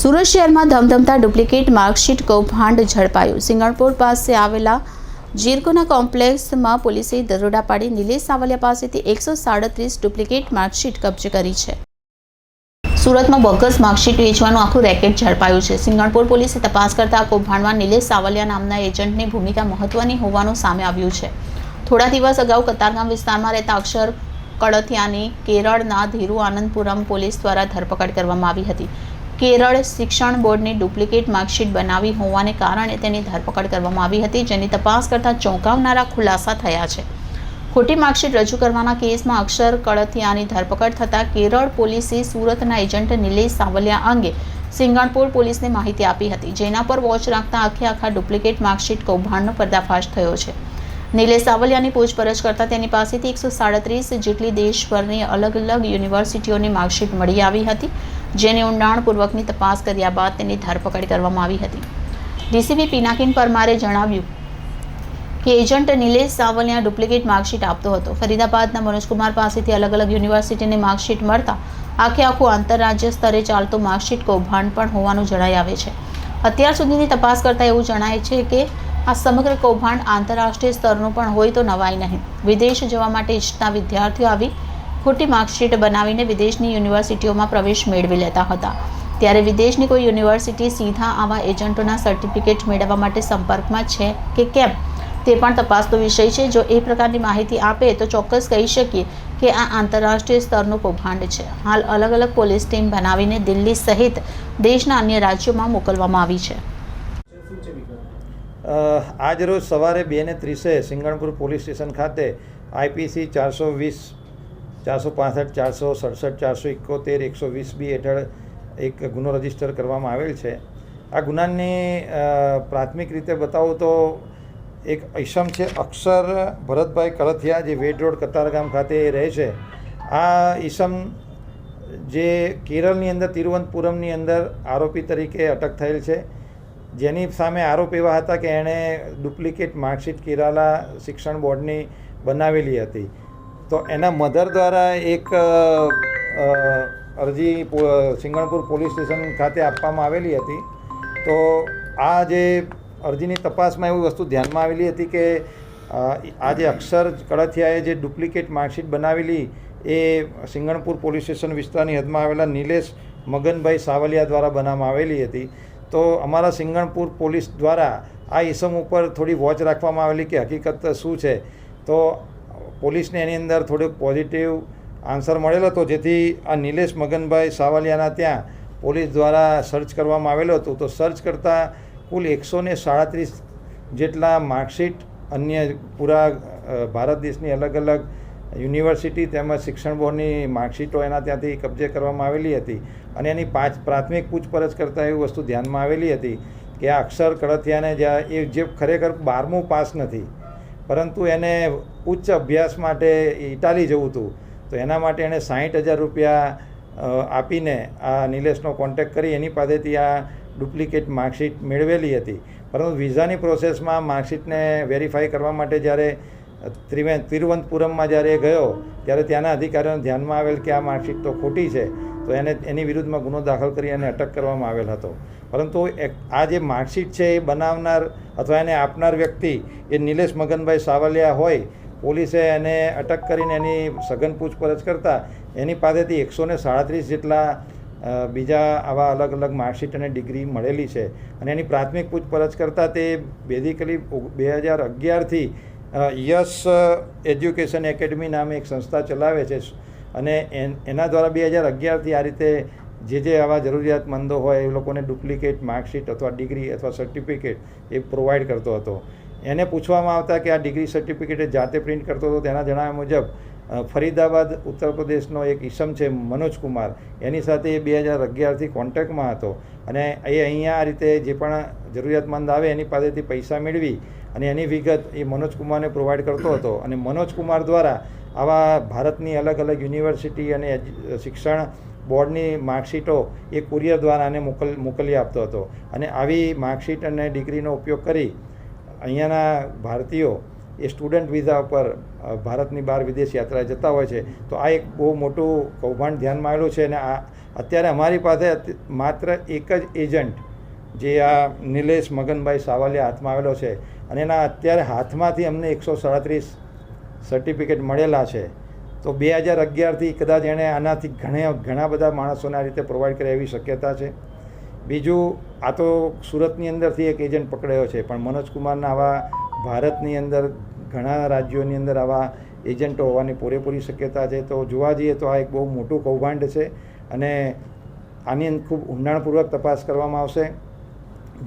સુરત શહેરમાં ધમધમતા duplicate marksheet કૌભાંડ ઝડપાયું। સિંગણપુર પાસે આવેલા જીરકોના કોમ્પ્લેક્સમાં પોલીસે દરોડા પાડી નિલેશ સાવલિયા પાસેથી 137 ડુપ્લિકેટ માર્કશીટ કબજે કરી છે। સુરતમાં બોગસ માર્કશીટ વેચવાનું આખું રેકેટ ઝડપાયું છે। સિંગણપુર પોલીસે તપાસ કરતા આ કૌભાંડમાં નિલેશ સાવલિયા નામના એજન્ટની ભૂમિકા મહત્વની હોવાનું સામે આવ્યું છે। થોડા દિવસ અગાઉ કતારગામ વિસ્તારમાં રહેતા અક્ષર કળથિયાની કેરળના ધીરુ આનંદપુરમ પોલીસ દ્વારા ધરપકડ કરવામાં આવી હતી। કેરળ શિક્ષણ બોર્ડની ડુપ્લિકેટ માર્કશીટ બનાવી હોવાને કારણે તેની ધરપકડ કરવામાં આવી હતી, જેની તપાસ કરતા ચોંકાવનારા ખુલાસા થયા છે। ખોટી માર્કશીટ રજૂ કરવાના કેસમાં અક્ષર કળથિયાની ધરપકડ થતાં કેરળ પોલીસે સુરતના એજન્ટ નિલેશ સાવલિયા અંગે સિંગણપુર પોલીસને માહિતી આપી હતી, જેના પર વોચ રાખતા આખા ડુપ્લિકેટ માર્કશીટ કૌભાંડનો પર્દાફાશ થયો છે। નિલેશ સાવલિયાની પૂછપરછ કરતા તેની પાસેથી 137 જેટલી દેશભરની અલગ અલગ યુનિવર્સિટીઓની માર્કશીટ મળી આવી હતી, જેની ઊંડાણપૂર્વકની તપાસ કર્યા બાદ તેની ધરપકડ કરવામાં આવી હતી। ડીસીપી પિનાકિન પરમારે જણાવ્યું કે agent Nilesh Savaliya duplicate marksheet આપતો હતો। ફરીદાબાદના મનોજકુમાર પાસેથી અલગ અલગ યુનિવર્સિટીની માર્કશીટ મળતા આખું આંતરરાજ્ય સ્તરે ચાલતું માર્કશીટ કૌભાંડ પણ હોવાનું જણાઈ આવે છે। અત્યાર સુધીની તપાસ કરતાં એવું જણાય છે કે આ સમગ્ર કૌભાંડ આંતરરાષ્ટ્રીય સ્તરનું પણ હોય તો નવાઈ નહીં। વિદેશ જવા માટે ઈચ્છતા વિદ્યાર્થીઓ આવી ખોટી માર્કશીટ બનાવીને વિદેશની યુનિવર્સિટીઓમાં પ્રવેશ મેળવી લેતા હતા, ત્યારે વિદેશની કોઈ યુનિવર્સિટી સીધા આવા એજન્ટોના સર્ટિફિકેટ મેળવવા માટે સંપર્કમાં છે કે કેમ તે પણ તપાસનો વિષય છે। જો એ પ્રકારની માહિતી આપે તો ચોક્કસ કહી શકીએ કે આ આંતરરાષ્ટ્રીય સ્તરનું કૌભાંડ છે। હાલ અલગ અલગ પોલીસ ટીમ બનાવીને દિલ્હી સહિત દેશના અન્ય રાજ્યોમાં મોકલવામાં આવી છે। આજ રોજ સવારે 2:30 સિંગણપુર પોલીસ સ્ટેશન ખાતે આઈપીસી 420, 465, 467, 471, 120B હેઠળ એક ગુનો રજીસ્ટર કરવામાં આવેલ છે। આ ગુનાની પ્રાથમિક રીતે બતાવું તો એક ઈસમ છે અક્ષર ભરતભાઈ કળથિયા, જે વેડ રોડ કતારગામ ખાતે રહે છે। આ ઈસમ જે કેરળની અંદર તિરુવનંતપુરમની અંદર આરોપી તરીકે અટક થયેલ છે, જેની સામે આરોપ એવા હતા કે એણે ડુપ્લિકેટ માર્કશીટ કેરાલા શિક્ષણ બોર્ડની બનાવેલી હતી। તો એના મધર દ્વારા એક અરજી સિંગણપુર પોલીસ સ્ટેશન ખાતે આપવામાં આવેલી હતી। તો આ જે અરજીની તપાસમાં એવી વસ્તુ ધ્યાનમાં આવેલી હતી કે આ જે અક્ષર કળથિયાએ જે ડુપ્લિકેટ માર્કશીટ બનાવેલી એ સિંગણપુર પોલીસ સ્ટેશન વિસ્તારની હદમાં આવેલા નિલેશ મગનભાઈ સાવલિયા દ્વારા બનાવવામાં આવેલી હતી। તો અમારા સિંગણપુર પોલીસ દ્વારા આ ઈસમ ઉપર થોડી વોચ રાખવામાં આવેલી કે હકીકત શું છે। તો પોલીસને એની અંદર થોડોક પોઝિટિવ આન્સર મળેલો હતો, જેથી આ નિલેશ મગનભાઈ સાવલિયાના ત્યાં પોલીસ દ્વારા સર્ચ કરવામાં આવેલો હતો। તો સર્ચ કરતાં કુલ 137 જેટલા માર્કશીટ અન્ય પૂરા ભારત દેશની અલગ અલગ યુનિવર્સિટી તેમજ શિક્ષણ બોર્ડની માર્કશીટો એના ત્યાંથી કબજે કરવામાં આવેલી હતી। અને એની પ્રાથમિક પૂછપરછ કરતાં એવી વસ્તુ ધ્યાનમાં આવેલી હતી કે આ અક્ષર કળથિયાને એ જે ખરેખર 12મું પાસ નથી, પરંતુ એને ઉચ્ચ અભ્યાસ માટે ઇટાલી જવું હતું, તો એના માટે એણે 60,000 રૂપિયા આપીને આ નિલેશનો કોન્ટેક્ટ કરી એની પાસેથી આ ડુપ્લિકેટ માર્કશીટ મેળવેલી હતી। પરંતુ વિઝાની પ્રોસેસમાં માર્કશીટને વેરીફાઈ કરવા માટે જ્યારે તિરુવનંતપુરમમાં જ્યારે ગયો ત્યારે ત્યાંના અધિકારીઓને ધ્યાનમાં આવેલ કે આ માર્કશીટ તો ખોટી છે, તો એની વિરુદ્ધમાં ગુનો દાખલ કરી એને અટક કરવામાં આવેલ હતો। પરંતુ આ જે માર્કશીટ છે એ બનાવનાર અથવા એને આપનાર વ્યક્તિ એ નિલેશ મગનભાઈ સાવલિયા હોય, પોલીસે એને અટક કરીને એની સઘન પૂછપરછ કરતાં એની પાસેથી 137 જેટલા બીજા આવા અલગ અલગ માર્કશીટ અને ડિગ્રી મળેલી છે। અને એની પ્રાથમિક પૂછપરછ કરતાં તે બેઝિકલી 2011થી યશ એજ્યુકેશન એકેડમી નામે એક સંસ્થા ચલાવે છે, અને એના દ્વારા 2011થી આ રીતે જે આવા જરૂરિયાતમંદો હોય એ લોકોને ડુપ્લિકેટ માર્કશીટ અથવા ડિગ્રી અથવા સર્ટિફિકેટ એ પ્રોવાઈડ કરતો હતો। એને પૂછવામાં આવતા કે આ ડિગ્રી સર્ટિફિકેટ એ જાતે પ્રિન્ટ કરતો હતો, તેના જણાવ્યા મુજબ ફરીદાબાદ ઉત્તર પ્રદેશનો એક ઈસમ છે મનોજકુમાર, એની સાથે એ 2011થી કોન્ટેક્ટમાં હતો, અને એ અહીંયા આ રીતે જે પણ જરૂરિયાતમંદ આવે એની પાસેથી પૈસા મેળવી અને એની વિગત એ મનોજકુમારને પ્રોવાઈડ કરતો હતો। અને મનોજકુમાર દ્વારા આવા ભારતની અલગ અલગ યુનિવર્સિટી અને શિક્ષણ બોર્ડની માર્કશીટો એ કુરિયર દ્વારા આને મોકલી આપતો હતો। અને આવી માર્કશીટ અને ડિગ્રીનો ઉપયોગ કરી અહીંયાના ભારતીયો એ સ્ટુડન્ટ વિઝા ઉપર ભારતની બહાર વિદેશ યાત્રાએ જતા હોય છે। તો આ એક બહુ મોટું કૌભાંડ ધ્યાનમાં આવેલું છે, અને અત્યારે અમારી પાસે માત્ર એક જ એજન્ટ જે આ નિલેશ મગનભાઈ સાવલિયા હાથમાં આવેલો છે અને એના અત્યારે હાથમાંથી અમને 137 સર્ટિફિકેટ મળેલા છે. તો 2011થી કદાચ એણે આનાથી ઘણા બધા માણસોને આ રીતે પ્રોવાઈડ કરે એવી શક્યતા છે. બીજું, આ તો સુરતની અંદરથી એક એજન્ટ પકડાયો છે, પણ મનોજકુમારના આવા ભારતની અંદર ઘણા રાજ્યોની અંદર આવા એજન્ટો હોવાની પૂરેપૂરી શક્યતા છે. તો જોવા જઈએ તો આ એક બહુ મોટું કૌભાંડ છે અને આની ખૂબ ઊંડાણપૂર્વક તપાસ કરવામાં આવશે.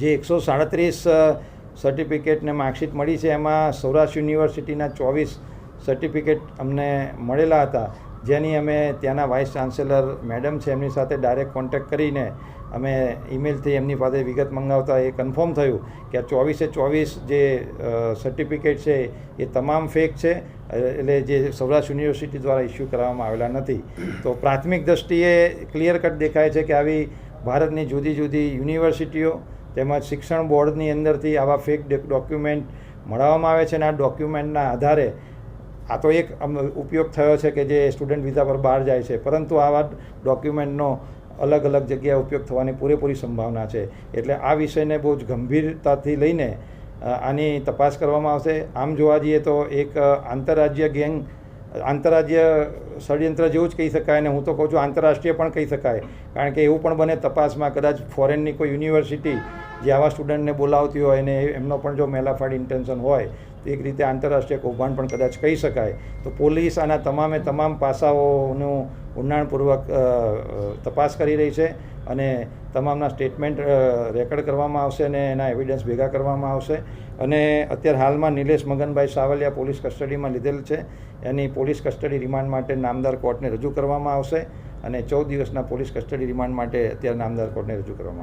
જે 137 સર્ટિફિકેટ ને માર્કશીટ મળી છે એમાં સૌરાષ્ટ્ર યુનિવર્સિટીના 24 સર્ટિફિકેટ અમને મળેલા હતા, જેની અમે ત્યાંના વાઇસ ચાન્સેલર મેડમ છે એમની સાથે ડાયરેક્ટ કોન્ટેક્ટ કરીને અમે ઈમેલથી એમની પાસે વિગત મંગાવતા એ કન્ફર્મ થયું કે આ 24 જે સર્ટિફિકેટ છે એ તમામ ફેક છે, એટલે જે સૌરાષ્ટ્ર યુનિવર્સિટી દ્વારા ઇસ્યુ કરવામાં આવેલા નથી. તો પ્રાથમિક દૃષ્ટિએ ક્લિયર કટ દેખાય છે કે આવી ભારતની જુદી જુદી યુનિવર્સિટીઓ તેમજ શિક્ષણ બોર્ડની અંદરથી આવા ફેક ડોક્યુમેન્ટ મળવામાં આવે છે અને આ ડોક્યુમેન્ટના આધારે આ તો એક ઉપયોગ થયો છે કે જે સ્ટુડન્ટ વિઝા પર બહાર જાય છે, પરંતુ આવા ડોક્યુમેન્ટનો અલગ અલગ જગ્યાએ ઉપયોગ થવાની પૂરેપૂરી સંભાવના છે. એટલે આ વિષયને બહુ જ ગંભીરતાથી લઈને આની તપાસ કરવામાં આવશે. આમ જોવા જઈએ તો એક આંતરરાજ્ય ષડયંત્ર જેવું જ કહી શકાય, અને હું તો કહું છું આંતરરાષ્ટ્રીય પણ કહી શકાય, કારણ કે એવું પણ બને તપાસમાં કદાચ ફોરેનની કોઈ યુનિવર્સિટી જે આવા સ્ટુડન્ટને બોલાવતી હોય અને એમનો પણ જો મેલાફાડ ઇન્ટેન્શન હોય તો એક રીતે આંતરરાષ્ટ્રીય કૌભાંડ પણ કદાચ કહી શકાય. તો પોલીસ આના તમામ પાસાઓનું ઊંડાણપૂર્વક તપાસ કરી રહી છે અને તમામના સ્ટેટમેન્ટ રેકોર્ડ કરવામાં આવશે અને એના એવિડન્સ ભેગા કરવામાં આવશે. અને અત્યારે હાલમાં નિલેશ મગનભાઈ સાવલિયા પોલીસ કસ્ટડીમાં લીધેલ છે. એની પોલીસ કસ્ટડી રિમાન્ડ માટે નામદાર કોર્ટને રજૂ કરવામાં આવશે અને 14 દિવસના પોલીસ કસ્ટડી રિમાન્ડ માટે અત્યારે નામદાર કોર્ટને રજૂ કરવામાં